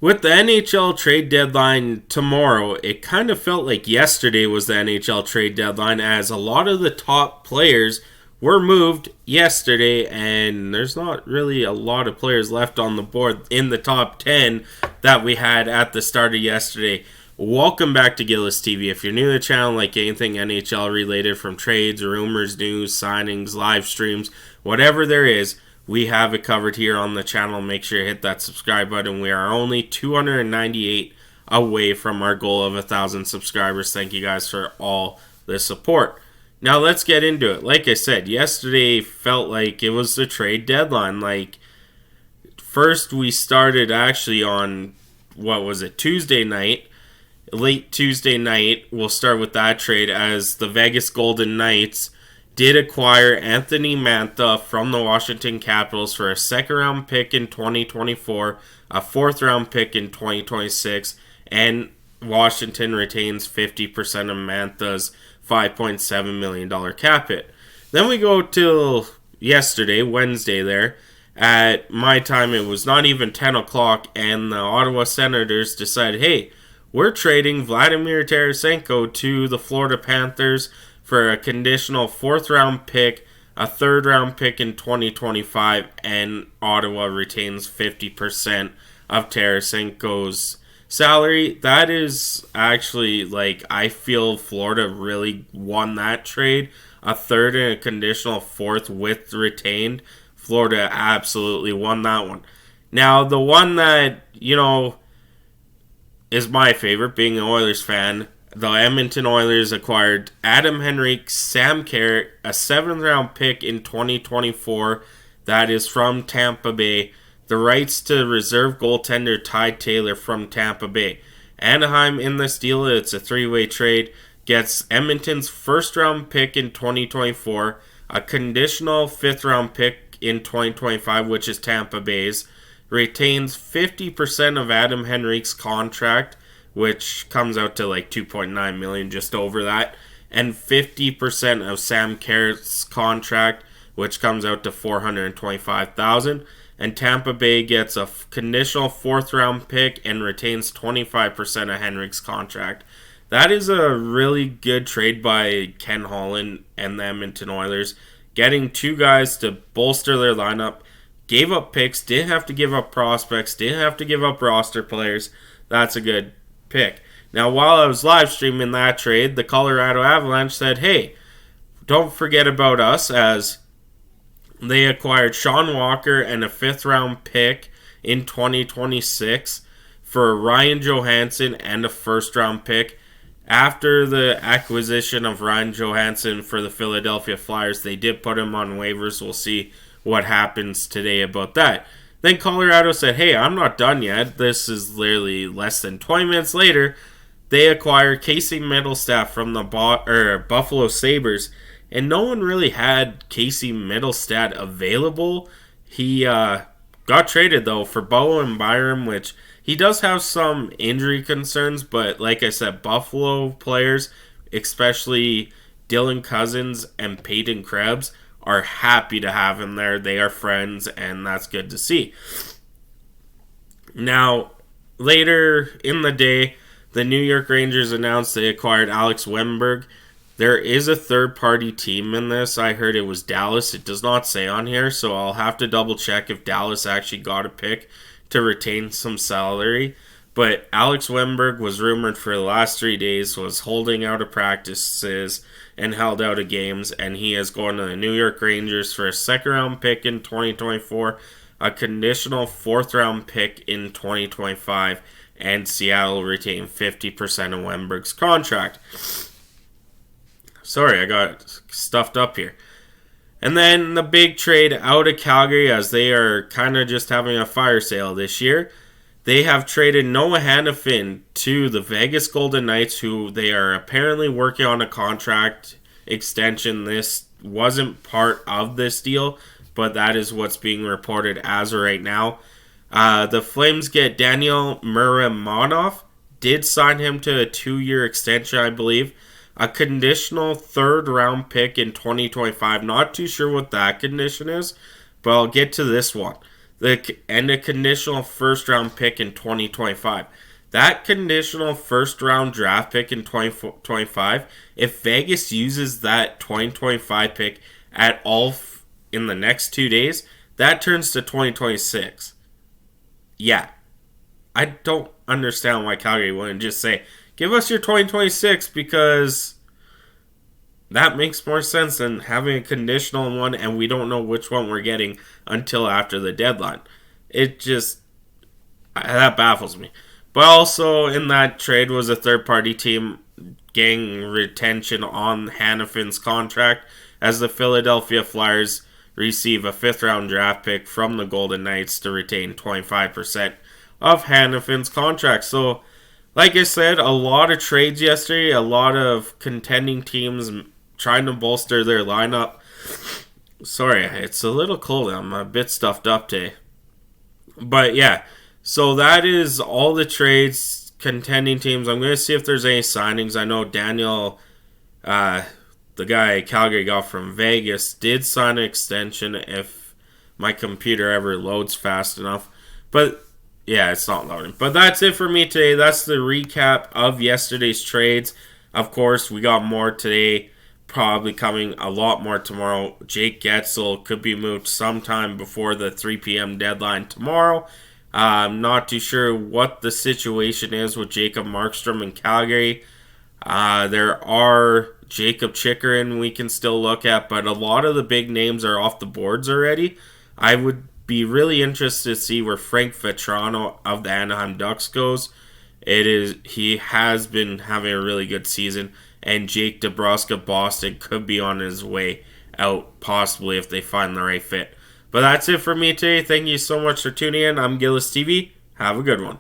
With the NHL trade deadline tomorrow, it kind of felt like yesterday was the NHL trade deadline, as a lot of the top players were moved yesterday, and there's not really a lot of players left on the board in the top 10 that we had at the start of yesterday. Welcome back to Gillis TV. If you're new to the channel, like anything NHL related, from trades, rumors, news, signings, live streams, whatever there is, we have it covered here on the channel. Make sure you hit that subscribe button. We are only 298 away from our goal of 1,000 subscribers. Thank you guys for all the support. Now let's get into it. Like I said, yesterday felt like it was the trade deadline. First we started actually on, Tuesday night. Late Tuesday night, we'll start with that trade, as the Vegas Golden Knights did acquire Anthony Mantha from the Washington Capitals for a second-round pick in 2024, a fourth-round pick in 2026, and Washington retains 50% of Mantha's $5.7 million cap hit. Then we go till yesterday, Wednesday there. At my time, it was not even 10 o'clock, and the Ottawa Senators decided, hey, we're trading Vladimir Tarasenko to the Florida Panthers for a conditional fourth-round pick, a third-round pick in 2025, and Ottawa retains 50% of Tarasenko's salary. That is actually, I feel Florida really won that trade. A third and a conditional fourth with retained. Florida absolutely won that one. Now, the one that, is my favorite, being an Oilers fan, the Edmonton Oilers acquired Adam Henrique, Sam Carrick, a 7th-round pick in 2024 that is from Tampa Bay, the rights to reserve goaltender Ty Taylor from Tampa Bay. Anaheim in this deal, it's a three-way trade, gets Edmonton's first-round pick in 2024, a conditional 5th-round pick in 2025, which is Tampa Bay's, retains 50% of Adam Henrique's contract, which comes out to $2.9 million, just over that, and 50% of Sam Carrick's contract, which comes out to $425,000. And Tampa Bay gets a conditional 4th-round pick and retains 25% of Henrique's contract. That is a really good trade by Ken Holland and the Edmonton Oilers, getting two guys to bolster their lineup. Gave up picks, didn't have to give up prospects, didn't have to give up roster players. That's a good pick. Now, while I was live streaming that trade, the Colorado Avalanche said, hey, don't forget about us, as they acquired Sean Walker and a 5th-round pick in 2026 for Ryan Johansson and a 1st-round pick. After the acquisition of Ryan Johansson for the Philadelphia Flyers, they did put him on waivers. We'll see what happens today about that. Then Colorado said, hey, I'm not done yet. This is literally less than 20 minutes later. They acquired Casey Middlestat from the Buffalo Sabres, and no one really had Casey Middlestat available. He got traded, though, for Bowen Byram, which he does have some injury concerns, but like I said, Buffalo players, especially Dylan Cousins and Peyton Krebs, are happy to have him there. They are friends, and that's good to see. Now, later in the day, the New York Rangers announced they acquired Alex Wennberg. There is a third-party team in this. I heard it was Dallas. It does not say on here, so I'll have to double-check if Dallas actually got a pick to retain some salary. But Alex Wennberg was rumored for the last 3 days, was holding out of practices and held out of games, and he is going to the New York Rangers for a 2nd-round pick in 2024, a conditional 4th-round pick in 2025, and Seattle retained 50% of Wennberg's contract. Sorry, I got stuffed up here. And then the big trade out of Calgary, as they are kind of just having a fire sale this year. They have traded Noah Hanifin to the Vegas Golden Knights, who they are apparently working on a contract extension. This wasn't part of this deal, but that is what's being reported as of right now. The Flames get Daniel Muramanov, did sign him to a 2-year extension, I believe. A conditional 3rd-round pick in 2025. Not too sure what that condition is, but I'll get to this one. and a conditional first round pick in 2025. That conditional first round draft pick in 2025, if Vegas uses that 2025 pick at all in the next 2 days, that turns to 2026. Yeah. I don't understand why Calgary wouldn't just say, give us your 2026, because that makes more sense than having a conditional one and we don't know which one we're getting until after the deadline. It just, that baffles me. But also in that trade was a third party team getting retention on Hannafin's contract, as the Philadelphia Flyers receive a 5th round draft pick from the Golden Knights to retain 25% of Hannafin's contract. So, like I said, a lot of trades yesterday, a lot of contending teams trying to bolster their lineup. Sorry, it's a little cold. I'm a bit stuffed up today. But yeah, so that is all the trades, contending teams. I'm going to see if there's any signings. I know Daniel, the guy Calgary got from Vegas, did sign an extension if my computer ever loads fast enough. But yeah, it's not loading. But that's it for me today. That's the recap of yesterday's trades. Of course, we got more today. Probably coming a lot more tomorrow. Jake Getzel could be moved sometime before the 3 p.m. deadline tomorrow. I'm not too sure what the situation is with Jacob Markstrom in Calgary. There are Jacob Chikrin we can still look at, but a lot of the big names are off the boards already. I would be really interested to see where Frank Vetrano of the Anaheim Ducks goes. He has been having a really good season, and Jake DeBrusk, Boston, could be on his way out, possibly if they find the right fit. But that's it for me today. Thank you so much for tuning in. I'm Gillis TV. Have a good one.